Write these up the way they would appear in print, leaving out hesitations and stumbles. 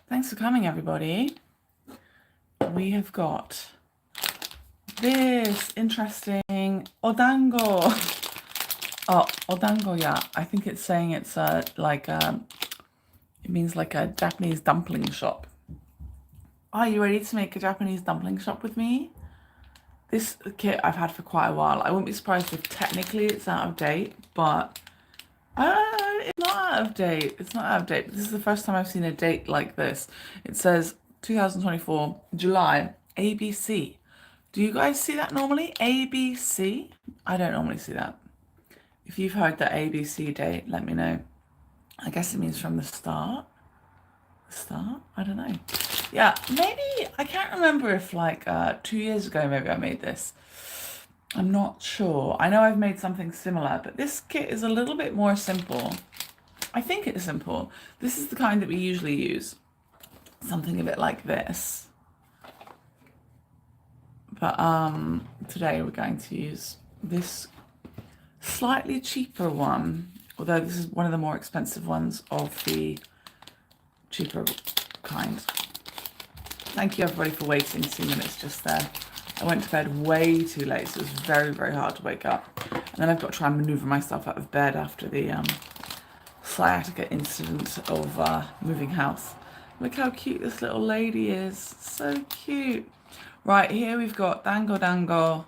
Thanks for coming, everybody. We have got this interesting odango. Oh, odango, yeah. I think it's saying it's it means like a Japanese dumpling shop. Are you ready to make a Japanese dumpling shop with me? This kit I've had for quite a while. I wouldn't be surprised if technically it's out of date, but it's not out of date. It's not out of date. This is the first time I've seen a date like this. It says 2024, July, ABC. Do you guys see that normally? ABC? I don't normally see that. If you've heard the ABC date, let me know. I guess it means from the start. The start? I don't know. Yeah, maybe, I can't remember if like 2 years ago maybe I made this. I'm not sure. I know I've made something similar, but this kit is a little bit more simple. I think it's simple. This is the kind that we usually use. Something a bit like this. But today we're going to use this slightly cheaper one, although this is one of the more expensive ones of the cheaper kind. Thank you everybody for waiting 2 minutes just there. I went to bed way too late, so it was very, very hard to wake up. And then I've got to try and maneuver myself out of bed after the sciatica incident of moving house. Look how cute this little lady is. So cute. Right, here we've got dango dango.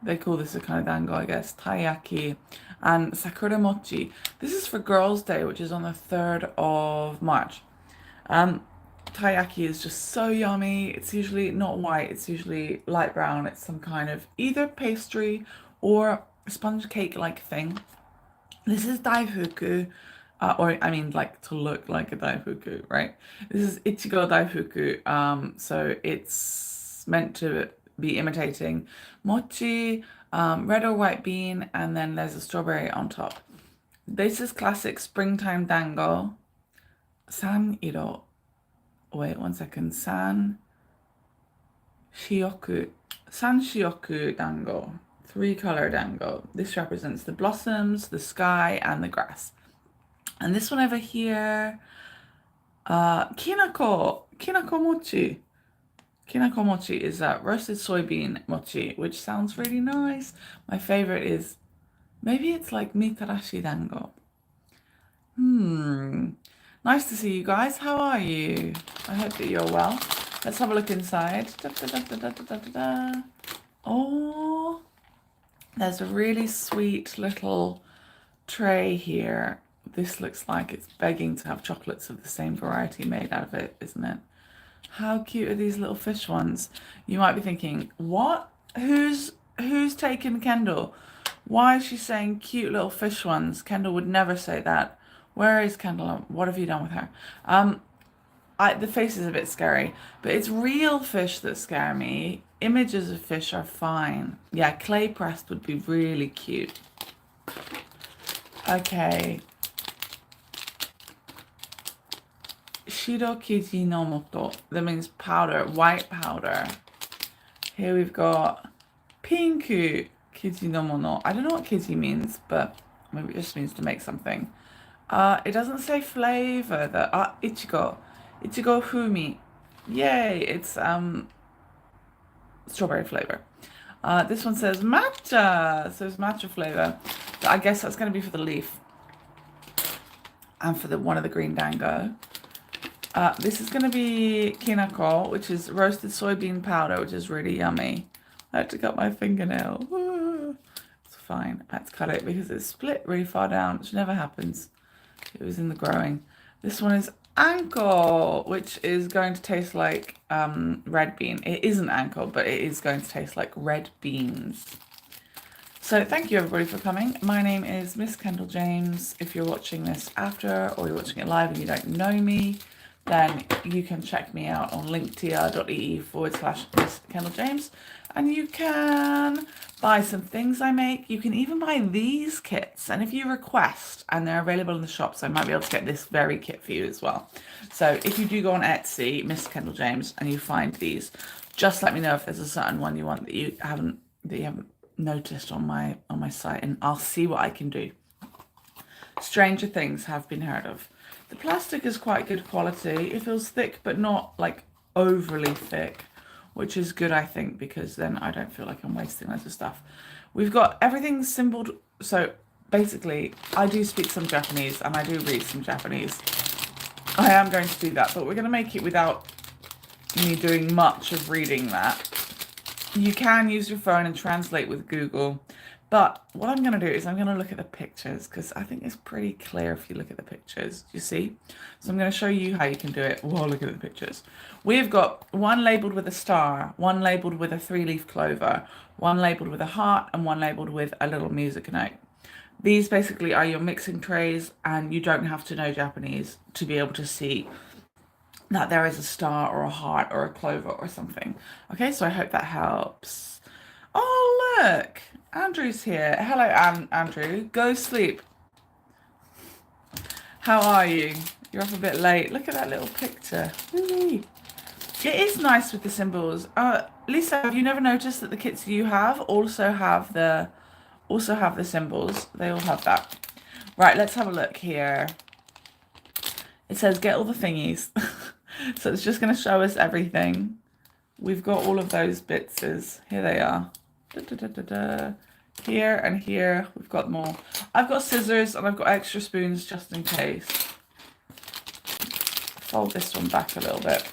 They call this a kind of dango, I guess. Taiyaki and sakura mochi. This is for Girls' Day, which is on the 3rd of March. Taiyaki is just so yummy. It's usually not white, it's usually light brown. It's some kind of either pastry or sponge cake like thing. This is daifuku, or I mean, like to look like a daifuku, right? This is Ichigo daifuku. So it's meant to be imitating mochi, red or white bean, and then there's a strawberry on top. This is classic springtime dango. San iro. Wait 1 second. San shioku dango. 3-color dango. This represents the blossoms, the sky, and the grass. And this one over here, kinako mochi. Kinako mochi is roasted soybean mochi, which sounds really nice. My favorite is, maybe it's like mitarashi dango. Nice to see you guys. How are you? I hope that you're well. Let's have a look inside. Oh, there's a really sweet little tray here. This looks like it's begging to have chocolates of the same variety made out of it, isn't it? How cute are these little fish ones? You might be thinking, what? Who's taken Kendall? Why is she saying cute little fish ones? Kendall would never say that. Where is Kendall? What have you done with her? The face is a bit scary, but it's real fish that scare me. Images of fish are fine. Yeah, clay pressed would be really cute. Okay. Shiro kiji no moto. That means powder, white powder. Here we've got pinku kiji no mono. I don't know what kiji means, but maybe it just means to make something. It doesn't say flavor. Ichigo fumi. Yay! It's strawberry flavor. This one says matcha. So it's matcha flavor. But I guess that's going to be for the leaf and for the one of the green dango. This is going to be kinako, which is roasted soybean powder, which is really yummy. I had to cut my fingernail. It's fine. I had to cut it because it's split really far down, which never happens. It was in the growing. This one is anko, which is going to taste like red bean. It isn't anko, but it is going to taste like red beans. So thank you everybody for coming. My name is Miss Kendall James. If you're watching this after or you're watching it live and you don't know me, then you can check me out on linktr.ee/Miss Kendall James, and you can buy some things I make. You can even buy these kits, and if you request, and they're available in the shops, I might be able to get this very kit for you as well. So if you do go on Etsy, Miss Kendall James, and you find these, just let me know if there's a certain one you want that you haven't noticed on my site, and I'll see what I can do. Stranger things have been heard of. The plastic is quite good quality. It feels thick, but not like overly thick, which is good, I think, because then I don't feel like I'm wasting loads of stuff. We've got everything symboled. So basically, I do speak some Japanese and I do read some Japanese. I am going to do that, but we're going to make it without me doing much of reading that. You can use your phone and translate with Google, but what I'm going to do is I'm going to look at the pictures because I think it's pretty clear if you look at the pictures, you see? So I'm going to show you how you can do it while looking at the pictures. We've got one labelled with a star, one labelled with a 3-leaf clover, one labelled with a heart, and one labelled with a little music note. These basically are your mixing trays, and you don't have to know Japanese to be able to see that there is a star or a heart or a clover or something. Okay, so I hope that helps. Oh, look, Andrew's here. Hello, Andrew. Go sleep. How are you? You're up a bit late. Look at that little picture. Whee! It is nice with the symbols. Lisa, have you never noticed that the kits you have also have the symbols? They all have that. Right, let's have a look here. It says get all the thingies. So it's just going to show us everything. We've got all of those bitses. Here they are. Da, da, da, da, da. Here and here. We've got them all. I've got scissors and I've got extra spoons just in case. Fold this one back a little bit.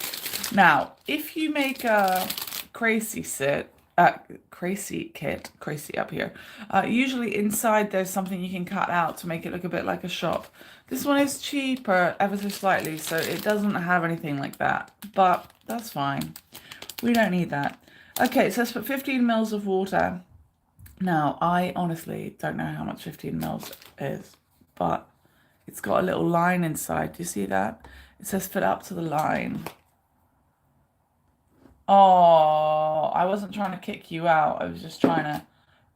Now, if you make a crazy kit, crazy up here, usually inside there's something you can cut out to make it look a bit like a shop. This one is cheaper ever so slightly, so it doesn't have anything like that, but that's fine. We don't need that. Okay, it says put 15 mils of water. Now, I honestly don't know how much 15 mils is, but it's got a little line inside. Do you see that? It says fill up to the line. Oh, I wasn't trying to kick you out. I was just trying to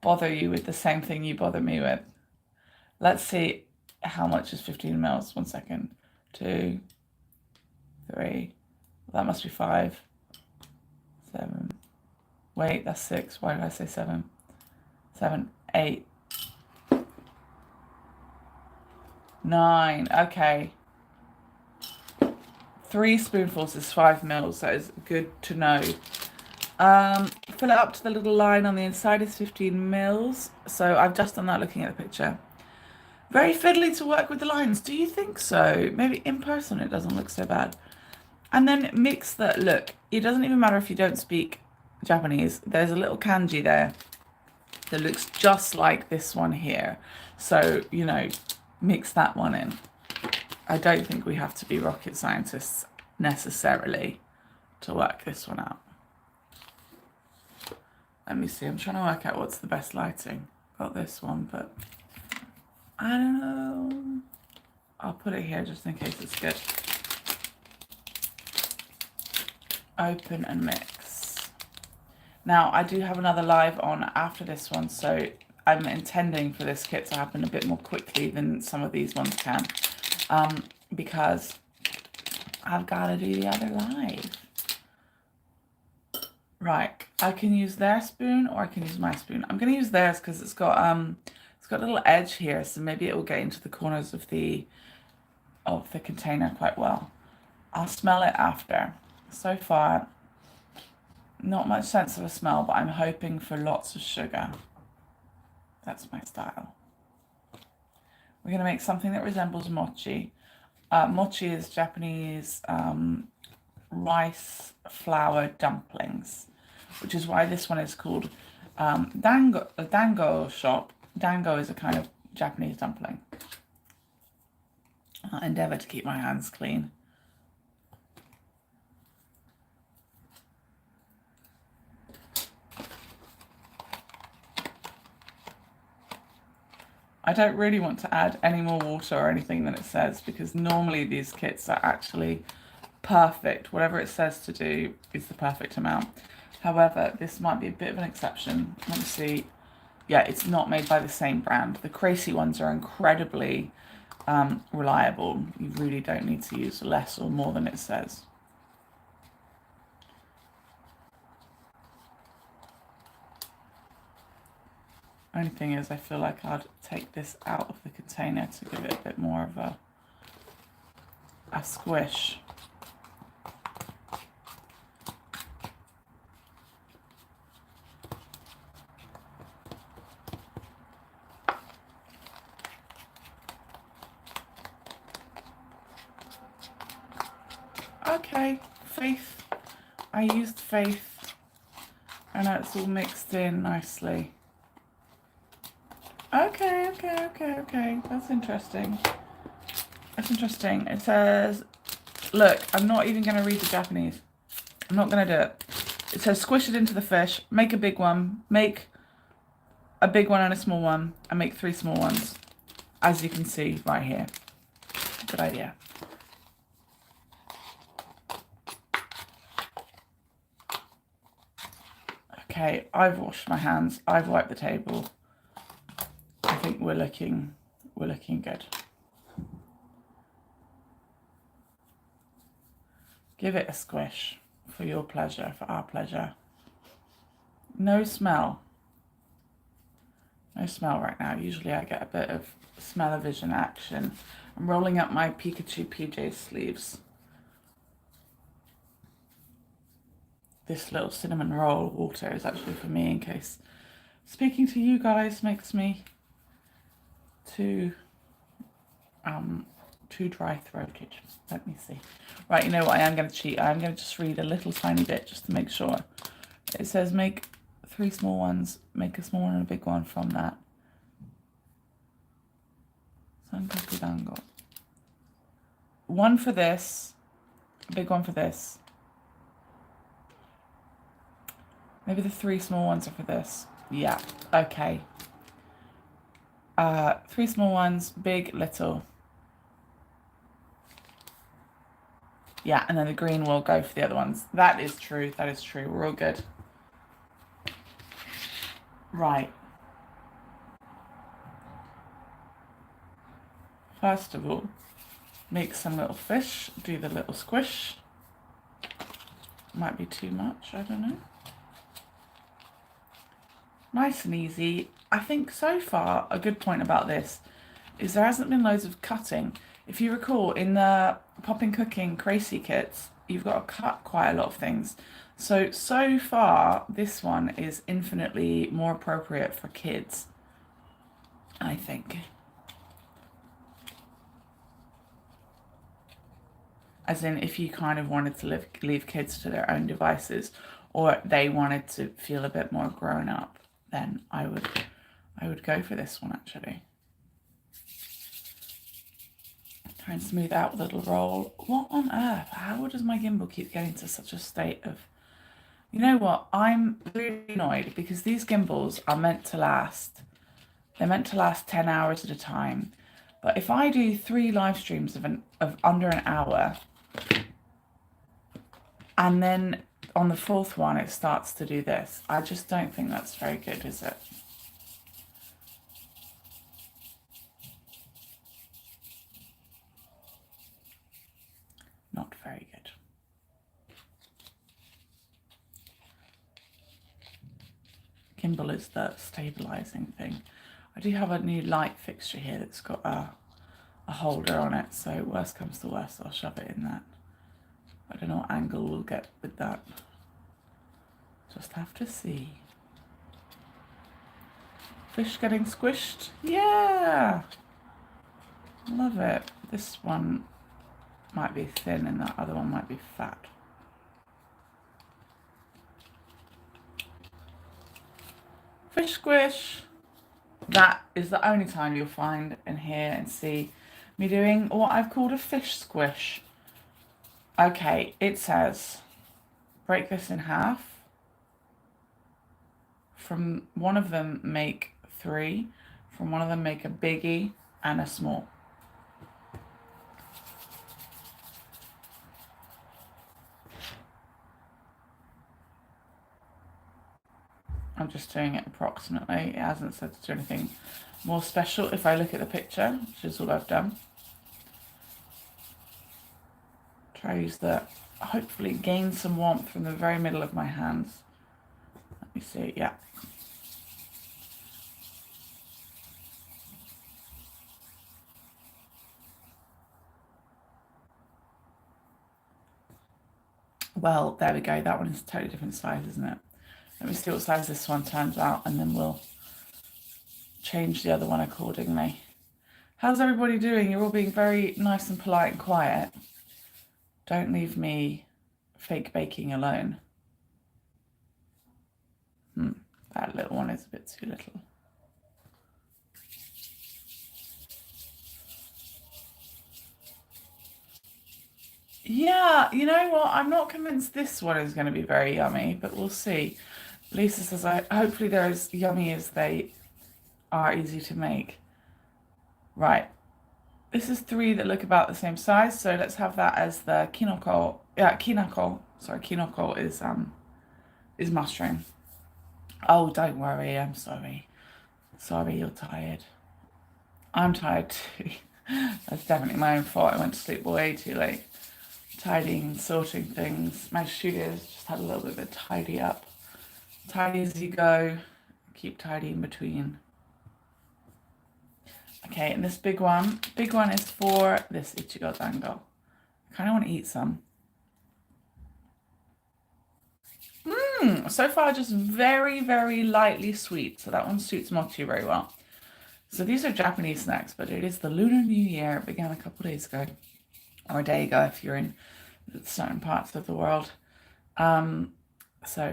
bother you with the same thing you bother me with. Let's see how much is 15 mils. 1 second. 2, 3. That must be 5. 7. Wait, that's 6. Why did I say 7? 7, 8. 9. Okay. 3 spoonfuls is 5 mils. That is good to know. Fill it up to the little line on the inside is 15 mils. So I've just done that looking at the picture. Very fiddly to work with the lines. Do you think so? Maybe in person it doesn't look so bad. And then mix that. Look, it doesn't even matter if you don't speak Japanese. There's a little kanji there that looks just like this one here. So, you know, mix that one in. I don't think we have to be rocket scientists necessarily to work this one out. Let me see. I'm trying to work out what's the best lighting. Got this one, but I don't know. I'll put it here just in case it's good. Open and mix. Now, I do have another live on after this one, so I'm intending for this kit to happen a bit more quickly than some of these ones can, because I've got to do the other live. Right, I can use their spoon or I can use my spoon. I'm going to use theirs because it's got a little edge here, so maybe it will get into the corners of the container quite well. I'll smell it after. So far, not much sense of a smell, but I'm hoping for lots of sugar. That's my style. We're going to make something that resembles mochi. Mochi is Japanese rice flour dumplings, which is why this one is called dango shop. Dango is a kind of Japanese dumpling. I'll endeavour to keep my hands clean. I don't really want to add any more water or anything than it says, because normally these kits are actually perfect. Whatever it says to do is the perfect amount. However, this might be a bit of an exception. Let me see. Yeah, it's not made by the same brand. The Crazy ones are incredibly reliable. You really don't need to use less or more than it says. Only thing is, I feel like I'd take this out of the container to give it a bit more of a a squish. Okay, Faith. I used Faith, and it's all mixed in nicely. Okay. That's interesting. That's interesting. It says, look, I'm not even going to read the Japanese. I'm not going to do it. It says squish it into the fish, make a big one, make a big one and a small one, and make 3 small ones. As you can see right here. Good idea. Okay, I've washed my hands. I've wiped the table. I think we're looking good. Give it a squish for your pleasure, for our pleasure. No smell. No smell right now. Usually I get a bit of smell-o-vision action. I'm rolling up my Pikachu PJ sleeves. This little cinnamon roll water is actually for me, in case speaking to you guys makes me too dry-throated. Let me see. Right, you know what? I am going to cheat. I am going to just read a little tiny bit just to make sure. It says make 3 small ones, make a small one and a big one from that. Sankaku dango. 1 for this, a big one for this. Maybe the 3 small ones are for this. Yeah, okay. 3 small ones, big, little. Yeah, and then the green will go for the other ones. That is true. That is true. We're all good. Right. First of all, make some little fish. Do the little squish. Might be too much. I don't know. Nice and easy. I think so far a good point about this is there hasn't been loads of cutting. If you recall, in the Popping Cooking Crazy kits, you've got to cut quite a lot of things. So far, this one is infinitely more appropriate for kids, I think. As in, if you kind of wanted to leave kids to their own devices, or they wanted to feel a bit more grown up, then I would go for this one, actually. Try and smooth out with a little roll. What on earth? How does my gimbal keep getting to such a state of... You know what? I'm really annoyed because these gimbals are meant to last. They're meant to last 10 hours at a time. But if I do 3 live streams of under an hour, and then on the 4th one it starts to do this, I just don't think that's very good, is it? Not very good. Gimbal is the stabilizing thing. I do have a new light fixture here that's got a holder on it, so worst comes to worst, I'll shove it in that. I don't know what angle we'll get with that. Just have to see. Fish getting squished? Yeah! Love it. This one might be thin and that other one might be fat. Fish squish! That is the only time you'll find and hear and see me doing what I've called a fish squish. Okay, it says break this in half. From one of them make 3. From one of them make a biggie and a small. I'm just doing it approximately. It hasn't said to do anything more special if I look at the picture, which is all I've done. Try to use the, hopefully gain some warmth from the very middle of my hands. Let me see, yeah. Well, there we go. That one is a totally different size, isn't it? Let me see what size this one turns out, and then we'll change the other one accordingly. How's everybody doing? You're all being very nice and polite and quiet. Don't leave me fake baking alone. That little one is a bit too little. Yeah, you know what? I'm not convinced this one is going to be very yummy, but we'll see. Lisa says, hopefully they're as yummy as they are easy to make. Right. This is 3 that look about the same size, so let's have that as the kinoko. Yeah, kinako. Sorry, kinoko is mushroom. Oh, don't worry. I'm sorry. Sorry, you're tired. I'm tired too. That's definitely my own fault. I went to sleep way too late. Tidying and sorting things. My studios just had a little bit of a tidy up. Tidy as you go. Keep tidy in between. Okay, and this big one is for this Ichigo Dango. I kind of want to eat some. So far just very, very lightly sweet. So that one suits Mochi very well. So these are Japanese snacks, but it is the Lunar New Year. It began a couple of days ago, or a day ago if you're in certain parts of the world. So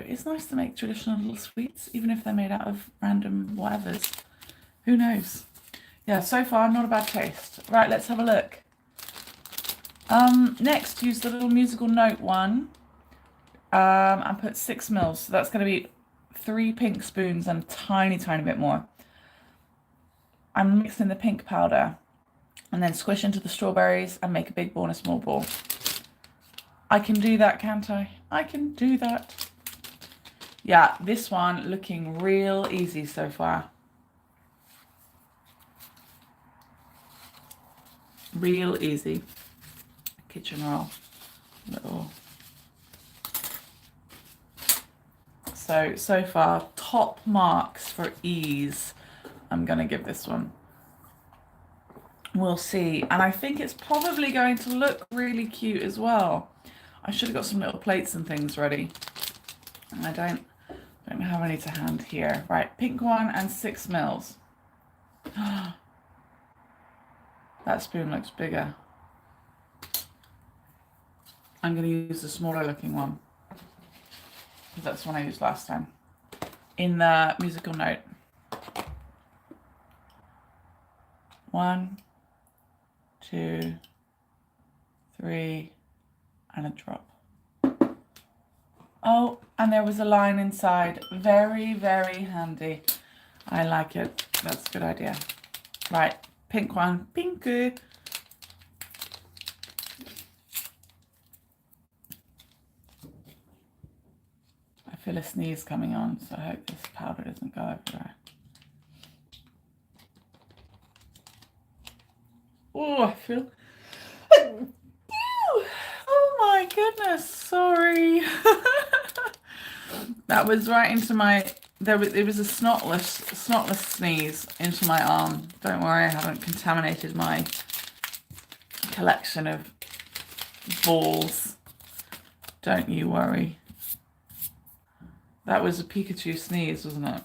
it's nice to make traditional little sweets, even if they're made out of random whatevers. Who knows? Yeah, so far not a bad taste. Right, let's have a look. Next, use the little musical note one. And put 6 mils. So that's going to be 3 pink spoons and a tiny, tiny bit more. I'm mixing the pink powder and then squish into the strawberries and make a big ball and a small ball. I can do that, can't I? I can do that. Yeah, this one looking real easy so far. Real easy. Kitchen roll. Little. So far, top marks for ease. I'm going to give this one. We'll see. And I think it's probably going to look really cute as well. I should have got some little plates and things ready. I don't have any to hand here. Right, pink one and 6 mils. That spoon looks bigger. I'm going to use the smaller looking one, because that's the one I used last time in the musical note. 1, 2, 3, and a drop. Oh, and there was a line inside. Very, very handy. I like it. That's a good idea. Right, pink one. Pinku. I feel a sneeze coming on, so I hope this powder doesn't go everywhere. Oh, I feel... Oh my goodness, sorry. That was right into my... It was a snotless sneeze into my arm. Don't worry, I haven't contaminated my collection of balls. Don't you worry. That was a Pikachu sneeze, wasn't it?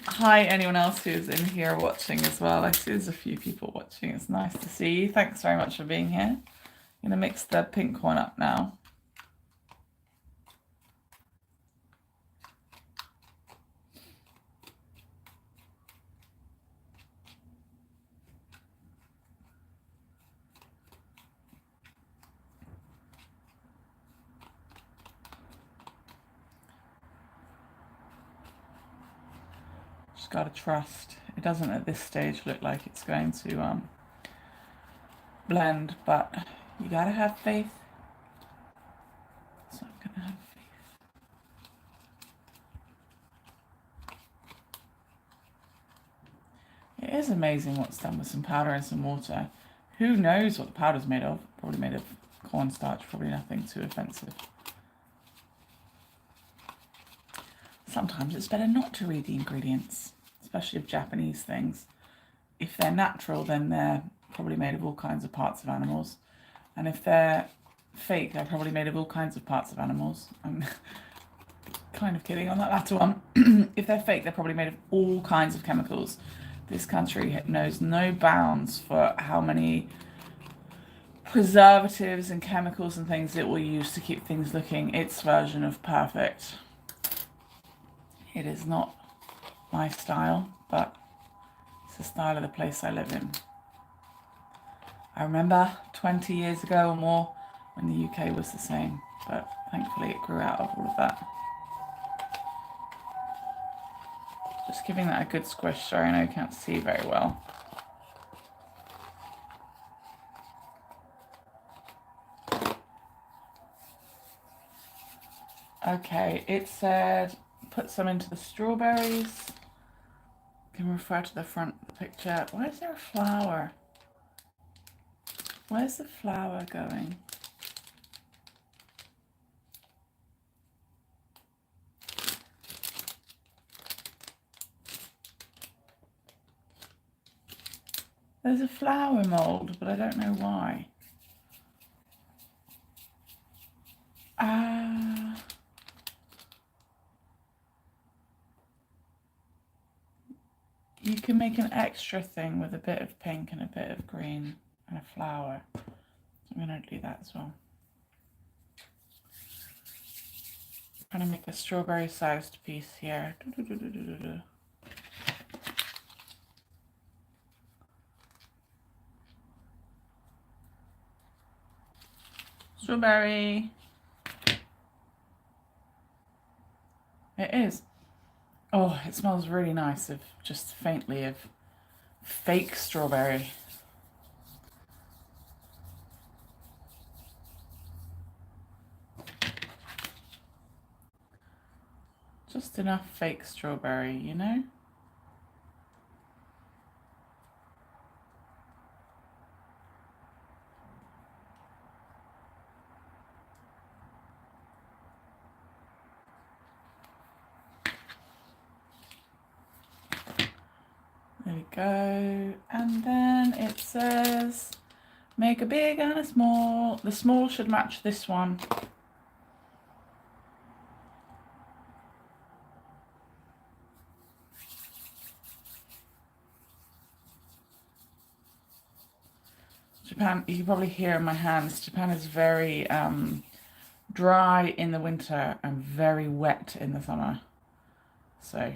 Hi, anyone else who's in here watching as well. I see there's a few people watching. It's nice to see you. Thanks very much for being here. I'm going to mix the pink one up now. Just got to trust. It doesn't at this stage look like it's going to blend, but you gotta have faith. So I'm gonna have faith. It is amazing what's done with some powder and some water. Who knows what the powder's made of? Probably made of cornstarch, probably nothing too offensive. Sometimes it's better not to read the ingredients, especially of Japanese things. If they're natural, then they're probably made of all kinds of parts of animals. And if they're fake, they're probably made of all kinds of parts of animals. I'm kind of kidding on that latter one. If they're fake, they're probably made of all kinds of chemicals. This country knows no bounds for how many preservatives and chemicals and things it will use to keep things looking its version of perfect. It is not my style, but it's the style of the place I live in. I remember 20 years ago or more when the UK was the same, but thankfully it grew out of all of that. Just giving that a good squish. Sorry, I know you can't see very well. Okay, it said put some into the strawberries. You can refer to the front picture. Why is there a flower? Where's the flower going? There's a flower mould, but I don't know why. You can make an extra thing with a bit of pink and a bit of green and a flower. I'm going to do that as well. I'm trying to make a strawberry sized piece here. Strawberry. It is. Oh, it smells really nice of just faintly of fake strawberry. Just enough fake strawberry, you know? There we go. And then it says, make a big and a small. The small should match this one. Japan, you can probably hear in my hands, Japan is very dry in the winter and very wet in the summer. So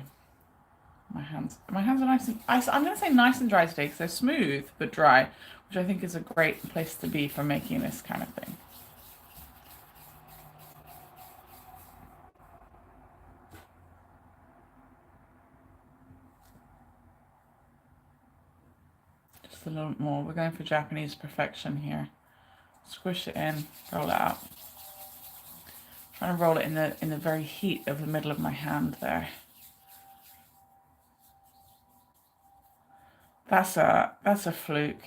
my hands are nice and I'm going to say nice and dry today because they're smooth but dry, which I think is a great place to be for making this kind of thing. Just a little more. We're going for Japanese perfection here. Squish it in, roll it out. Trying to roll it in the very heat of the middle of my hand there. That's a fluke.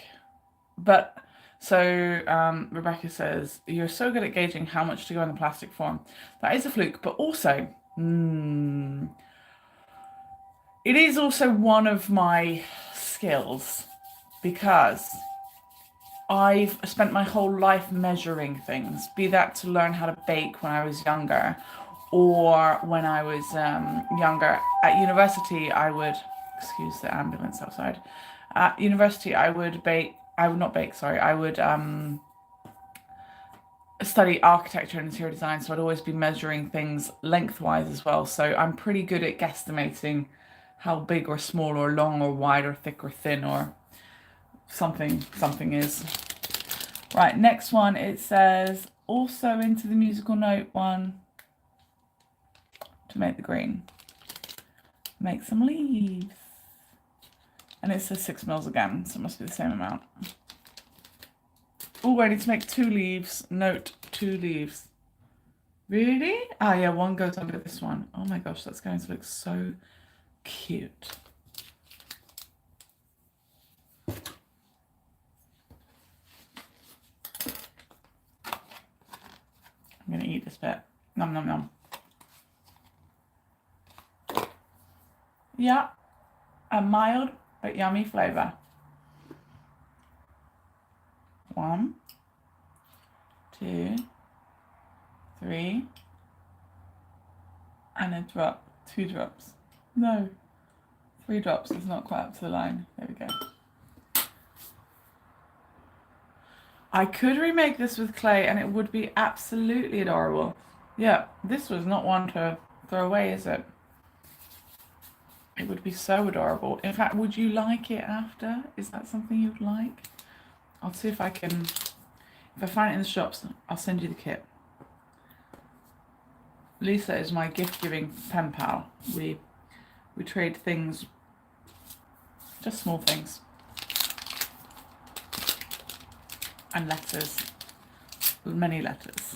But so Rebecca says, you're so good at gauging how much to go in the plastic form. That is a fluke, but also it is also one of my skills because I've spent my whole life measuring things, be that to learn how to bake when I was younger, or when I was younger at university, I would, excuse the ambulance outside. At university, I would study architecture and interior design, so I'd always be measuring things lengthwise as well. So I'm pretty good at guesstimating how big or small or long or wide or thick or thin or something is. Right, next one, it says also into the musical note one to make the green. Make some leaves. And it says 6 mils again, so it must be the same amount. Oh, I need to make 2 leaves. Note 2 leaves. Really? Ah, yeah, one goes under this one. Oh my gosh, that's going to look so cute. I'm going to eat this bit. Nom nom nom. Yeah, a mild but yummy flavour. 1, 2, 3, and a drop, 2 drops. No, 3 drops is not quite up to the line. There we go. I could remake this with clay and it would be absolutely adorable. Yeah, this was not one to throw away, is it? It would be so adorable. In fact, would you like it after? Is that something you'd like? I'll see if I can, if I find it in the shops, I'll send you the kit. Lisa is my gift-giving pen pal. We trade things, just small things. And letters, many letters.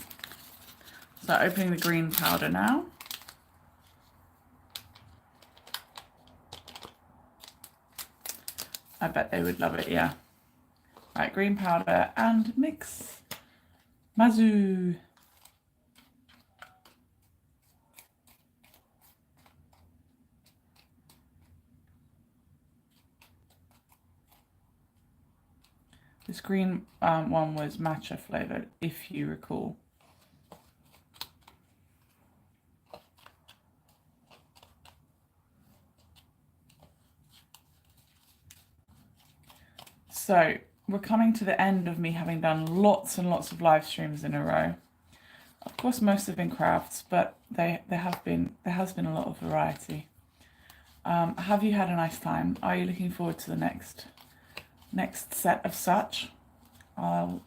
So opening the green powder now. I bet they would love it, yeah. Right, green powder and mix. Mazu. This green one was matcha flavoured, if you recall. So we're coming to the end of me having done lots and lots of live streams in a row. Of course, most have been crafts, but there has been a lot of variety. Have you had a nice time? Are you looking forward to the next set of such? I'll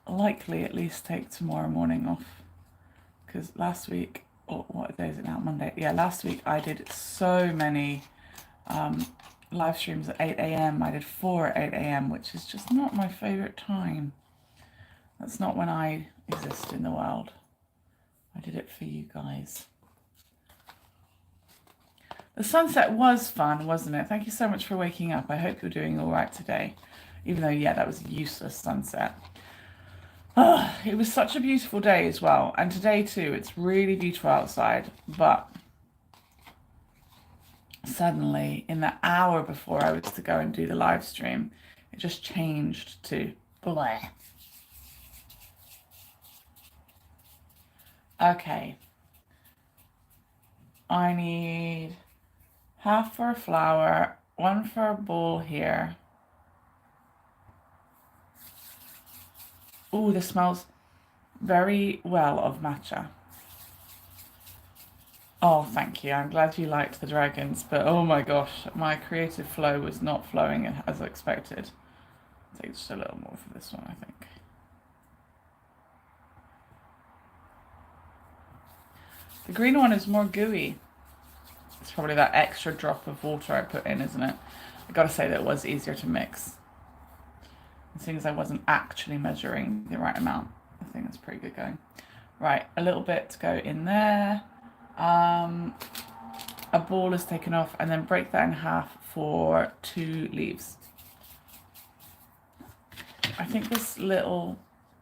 likely at least take tomorrow morning off, because last week, or what day is it now? Monday. Yeah, last week I did so many live streams at 8 a.m. I did 4 at 8 a.m., which is just not my favourite time. That's not when I exist in the world. I did it for you guys. The sunset was fun, wasn't it? Thank you so much for waking up. I hope you're doing all right today. Even though, yeah, that was a useless sunset. Oh, it was such a beautiful day as well. And today too, it's really beautiful outside. But suddenly, in the hour before I was to go and do the live stream, it just changed to bleh. Okay. I need half for a flower, 1 for a bowl here. Ooh, this smells very well of matcha. Oh, thank you. I'm glad you liked the dragons, but oh my gosh, my creative flow was not flowing as expected. I'll take just a little more for this one, I think. The green one is more gooey. It's probably that extra drop of water I put in, isn't it? I gotta say that it was easier to mix. And seeing as I wasn't actually measuring the right amount, I think that's pretty good going. Right, a little bit to go in there. A ball is taken off, and then break that in half for 2 leaves. I think this little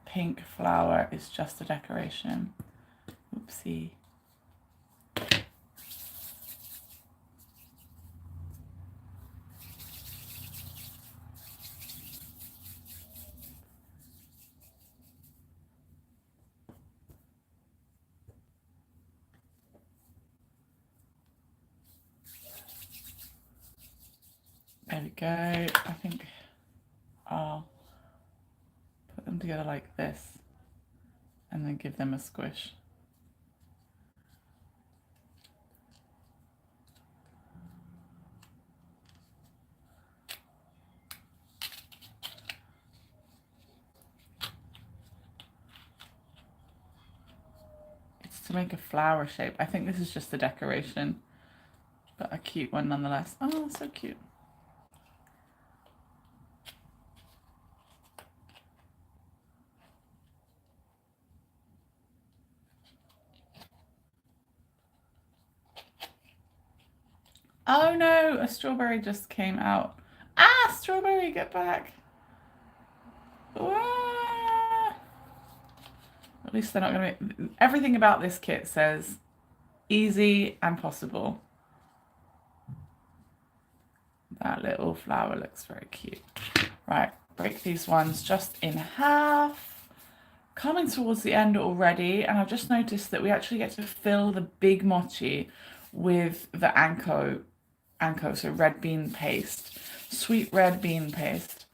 pink flower is just a decoration. Oopsie. There we go. I think I'll put them together like this and then give them a squish. It's to make a flower shape. I think this is just a decoration, but a cute one nonetheless. Oh, so cute. Oh no, a strawberry just came out. Ah, strawberry, get back. Ah. At least they're not going to. Everything about this kit says easy and possible. That little flower looks very cute. Right, break these ones just in half. coming towards the end already, and I've just noticed that we actually get to fill the big mochi with the anko, so red bean paste, sweet red bean paste,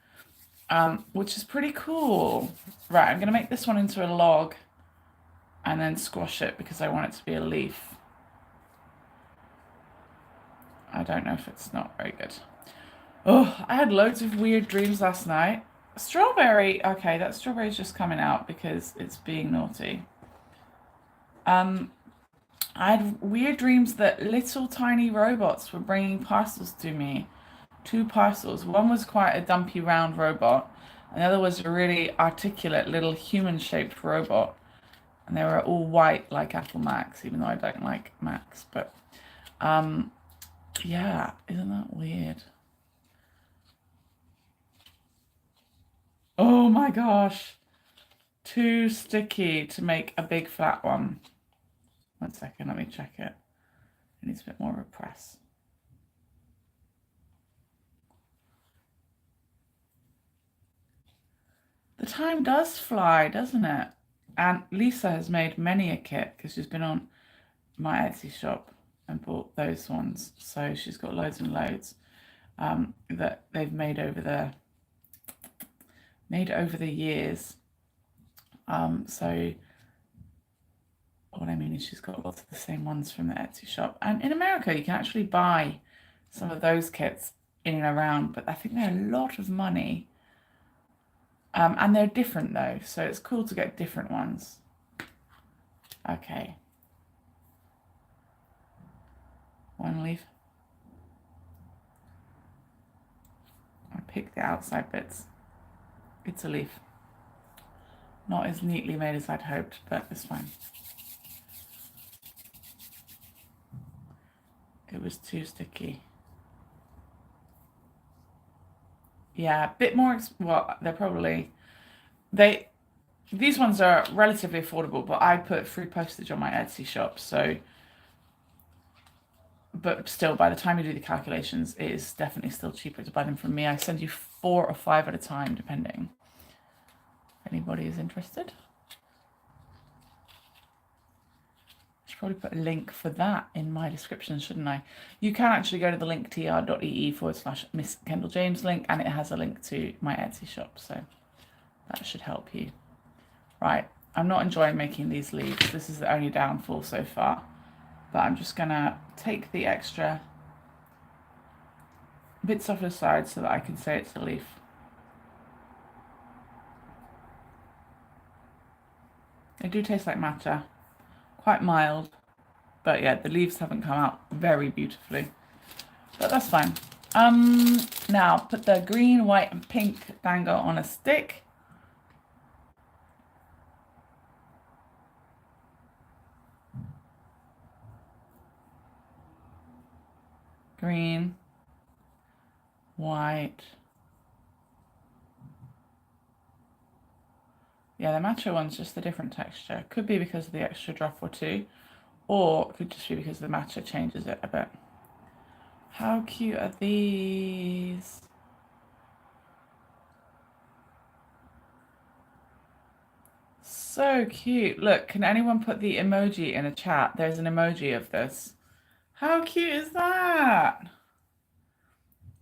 which is pretty cool. Right, I'm going to make this one into a log and then squash it because I want it to be a leaf. I don't know if it's not very good. Oh, I had loads of weird dreams last night. Strawberry, okay, that strawberry's just coming out because it's being naughty. I had weird dreams that little tiny robots were bringing parcels to me. Two parcels. One was quite a dumpy round robot, and the other was a really articulate little human-shaped robot. And they were all white like Apple Macs, even though I don't like Macs. But yeah, isn't that weird? Oh my gosh. Too sticky to make a big flat one. 1 second, let me check it. It needs a bit more of a press. The time does fly, doesn't it? And Lisa has made many a kit because she's been on my Etsy shop and bought those ones. So she's got loads and loads that they've made over the years. So what I mean is she's got lots of the same ones from the Etsy shop. And in America, you can actually buy some of those kits in and around, but I think they're a lot of money. And they're different though, so it's cool to get different ones. Okay. One leaf. I pick the outside bits. It's a leaf. Not as neatly made as I'd hoped, but it's fine. It was too sticky. Yeah, a bit more, well, they're probably, these ones are relatively affordable, but I put free postage on my Etsy shop, so, but still, by the time you do the calculations, it is definitely still cheaper to buy them from me. I send you 4 or 5 at a time, depending. If anybody is interested. Should probably put a link for that in my description, shouldn't I? You can actually go to the link tr.ee/Miss Kendall James link, and it has a link to my Etsy shop, so that should help you. Right, I'm not enjoying making these leaves. This is the only downfall so far, but I'm just gonna take the extra bits off the side so that I can say it's a leaf. They do taste like matcha. Quite mild, but yeah, the leaves haven't come out very beautifully, but that's fine. Now put the green, white, and pink dango on a stick. Green, white. Yeah, the matcha one's just a different texture. Could be because of the extra drop or two, or it could just be because the matcha changes it a bit. How cute are these? So cute. Look, can anyone put the emoji in a chat? There's an emoji of this. How cute is that?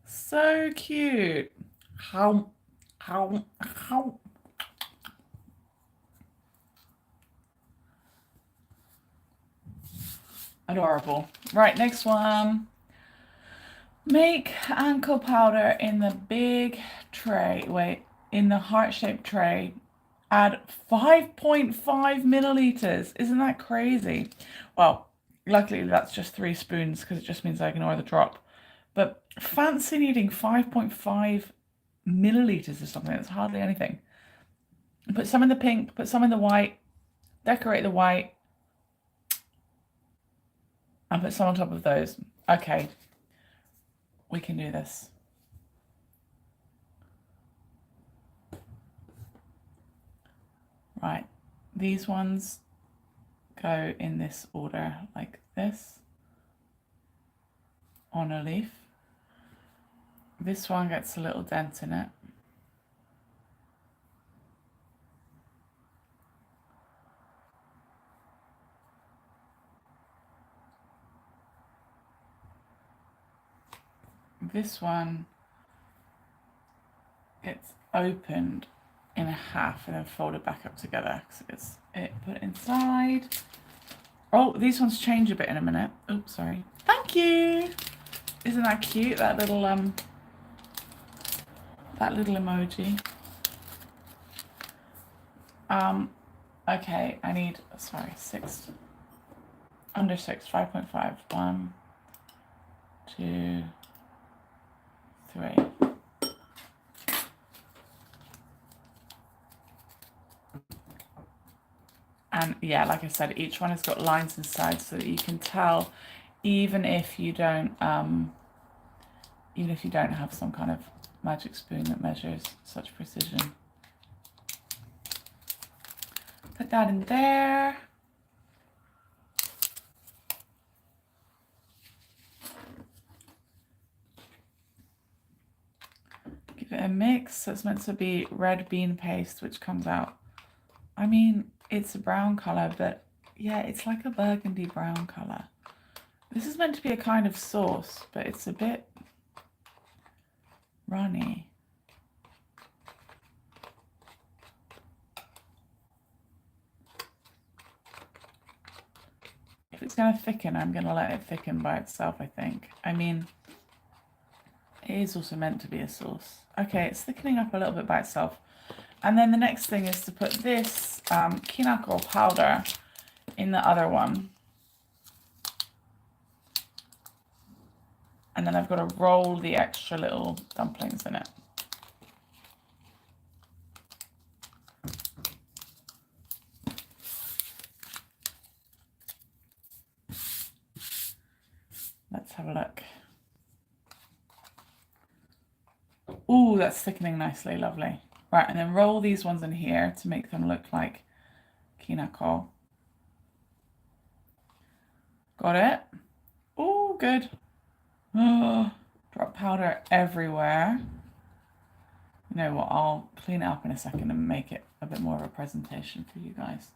So cute. How. Adorable. Right, next one. Make anko powder in the big tray. Wait, in the heart-shaped tray. Add 5.5 milliliters. Isn't that crazy? Well, luckily that's just 3 spoons because it just means I ignore the drop. But fancy needing 5.5 milliliters or something. That's hardly anything. Put some in the pink, put some in the white, decorate the white, and put some on top of those. Okay, we can do this. Right, these ones go in this order, like this, on a leaf. This one gets a little dent in it. this one, it's opened in half and then folded back up together. So it's put inside. Oh, these ones change a bit in a minute. Oops, sorry. Thank you. Isn't that cute? That little emoji. Okay, I need, sorry, 6, under 6, 5.5. 1, 2, 3. And yeah, like I said, each one has got lines inside so that you can tell, even if you don't have some kind of magic spoon that measures such precision. Put that in there. Give it a mix. So it's meant to be red bean paste, which comes out, I mean, it's a brown colour, but yeah, it's like a burgundy brown colour. This is meant to be a kind of sauce, but it's a bit runny. If it's going to thicken, I'm going to let it thicken by itself, I think. I mean, it is also meant to be a sauce. Okay, it's thickening up a little bit by itself. And then the next thing is to put this kinako powder in the other one. And then I've got to roll the extra little dumplings in it. Let's have a look. Ooh, that's thickening nicely, lovely. Right, and then roll these ones in here to make them look like kinako. Got it? Ooh, good. Oh, drop powder everywhere. You know what, I'll clean it up in a second and make it a bit more of a presentation for you guys.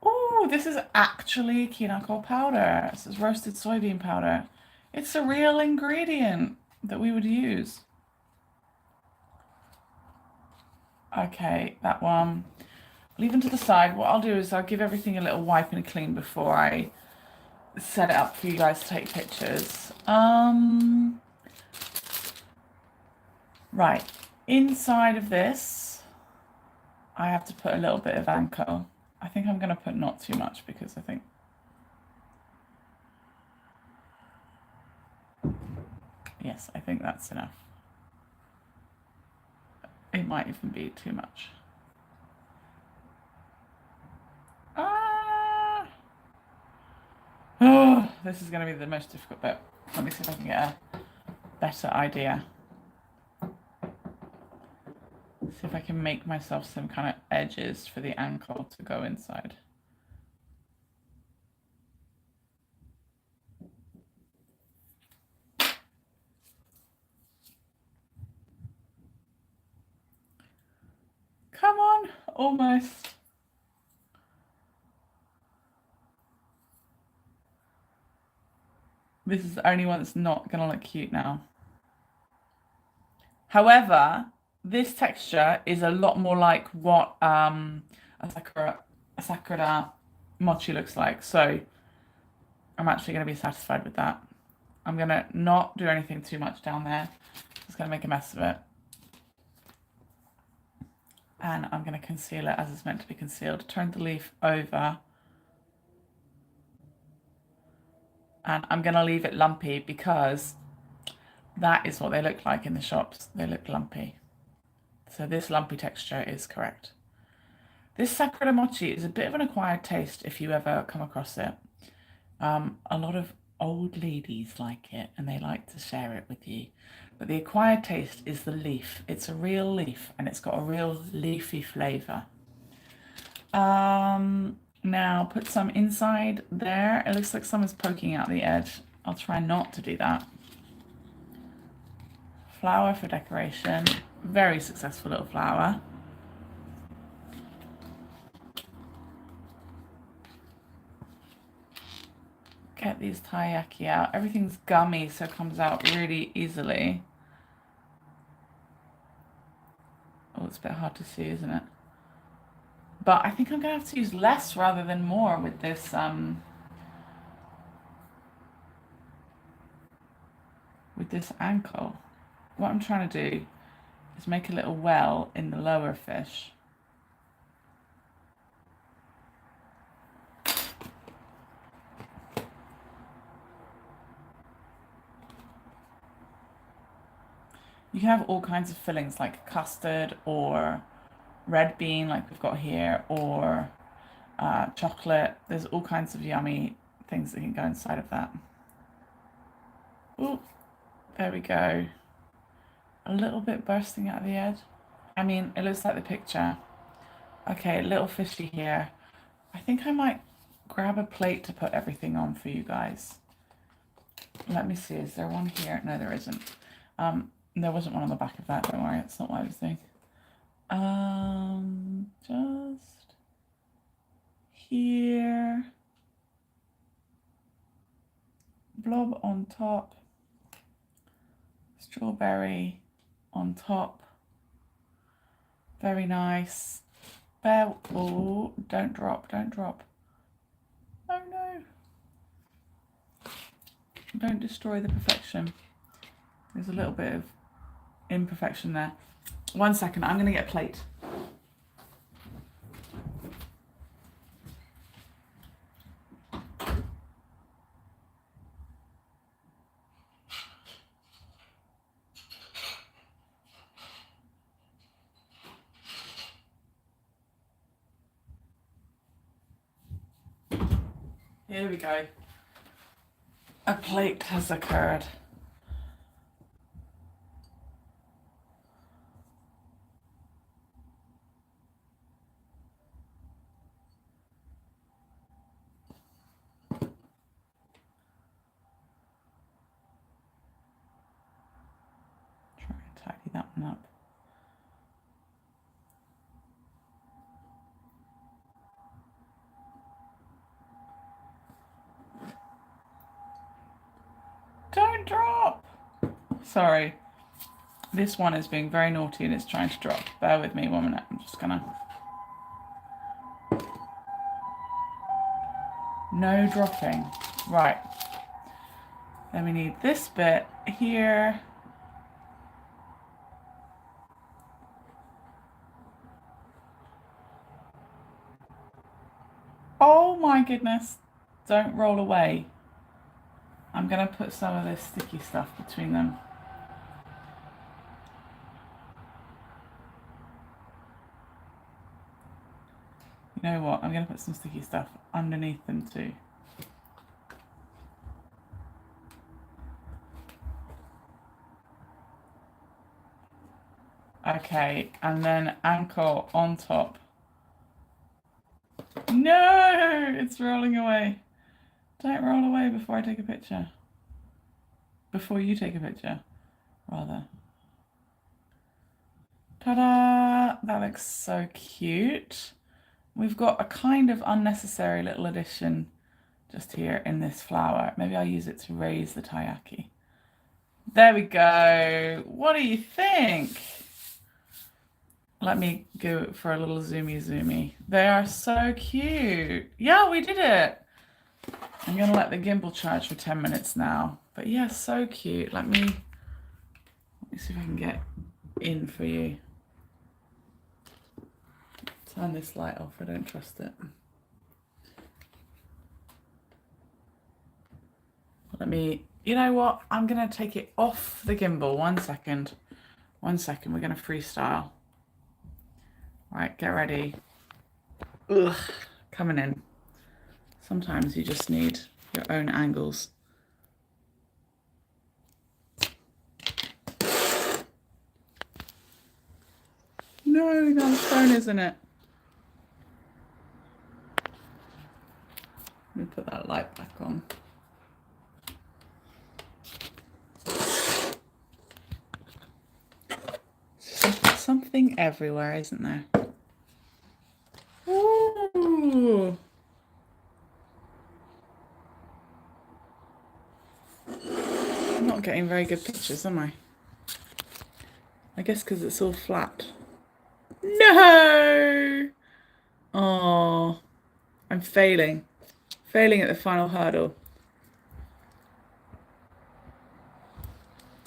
Oh, this is actually kinako powder. This is roasted soybean powder. It's a real ingredient that we would use. Okay, that one. Leave them to the side. What I'll do is I'll give everything a little wipe and a clean before I set it up for you guys to take pictures. Right, inside of this, I have to put a little bit of anko. I think I'm going to put not too much because I think, yes, I think that's enough. It might even be too much. Oh, this is going to be the most difficult bit. Let me see if I can get a better idea. See if I can make myself some kind of edges for the ankle to go inside. Come on, almost. This is the only one that's not going to look cute now. However, this texture is a lot more like what a sakura mochi looks like. So I'm actually going to be satisfied with that. I'm going to not do anything too much down there. Just going to make a mess of it. And I'm going to conceal it as it's meant to be concealed. Turn the leaf over. And I'm going to leave it lumpy because that is what they look like in the shops. They look lumpy. So this lumpy texture is correct. This sakura mochi is a bit of an acquired taste if you ever come across it. A lot of old ladies like it and they like to share it with you. But the acquired taste is the leaf. It's a real leaf and it's got a real leafy flavour. Now put some inside there. It looks like someone's poking out the edge. I'll try not to do that. Flower for decoration. Very successful little flower. get these taiyaki out. Everything's gummy, so it comes out really easily. Oh, it's a bit hard to see, isn't it? But I think I'm going to have to use less rather than more with this ankle. What I'm trying to do is make a little well in the lower fish. You can have all kinds of fillings like custard or red bean like we've got here, or chocolate. There's all kinds of yummy things that can go inside of that. Oh, there we go. A little bit bursting out of the edge. I mean, it looks like the picture. Okay, a little fishy here. I think I might grab a plate to put everything on for you guys. Let me see, is there one here? No, there isn't. There wasn't one on the back of that, don't worry, that's not what I was doing. Just here. Blob on top. Strawberry on top. Very nice. Oh, don't drop, don't drop. Oh no. Don't destroy the perfection. There's a little bit of imperfection there. 1 second, I'm going to get a plate. Here we go. A plate has occurred. Try and tidy that one up. Don't drop! Sorry. This one is being very naughty and it's trying to drop. Bear with me 1 minute. I'm just gonna... No dropping. Right. Then we need this bit here. Oh my goodness. Don't roll away. I'm going to put some of this sticky stuff between them. You know what? I'm going to put some sticky stuff underneath them too. Okay, and then ankle on top. No, it's rolling away. Don't roll away before I take a picture. Before you take a picture, rather. Ta-da! That looks so cute. We've got a kind of unnecessary little addition just here in this flower. Maybe I'll use it to raise the taiyaki. There we go. What do you think? Let me go for a little zoomy. They are so cute. Yeah, we did it. I'm going to let the gimbal charge for 10 minutes now. But yeah, so cute. Let me see if I can get in for you. Turn this light off. I don't trust it. You know what? I'm going to take it off the gimbal. 1 second. 1 second. We're going to freestyle. Right, get ready. Ugh, coming in. Sometimes you just need your own angles. No, that's phone, isn't it? Let me put that light back on. Something everywhere, isn't there? Ooh. getting very good pictures, am I? I guess because it's all flat. No! Oh, I'm failing. Failing at the final hurdle.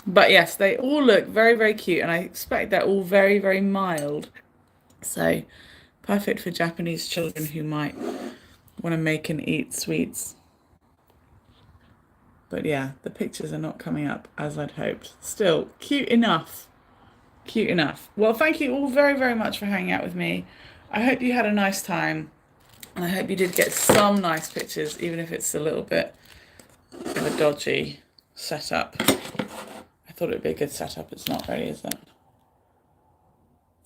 But yes, they all look very, very cute, and I expect they're all very, very mild. So perfect for Japanese children who might want to make and eat sweets. But yeah, the pictures are not coming up as I'd hoped. Still, cute enough. Cute enough. Well, thank you all very, very much for hanging out with me. I hope you had a nice time. And I hope you did get some nice pictures, even if it's a little bit of a dodgy setup. I thought it would be a good setup. It's not really, is it?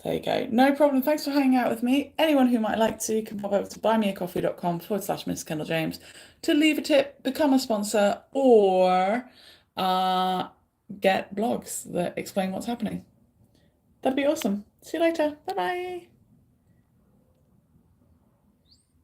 There you go. No problem. Thanks for hanging out with me. Anyone who might like to can pop over to buymeacoffee.com/Miss Kendall James to leave a tip, become a sponsor, or get blogs that explain what's happening. That'd be awesome. See you later. Bye bye.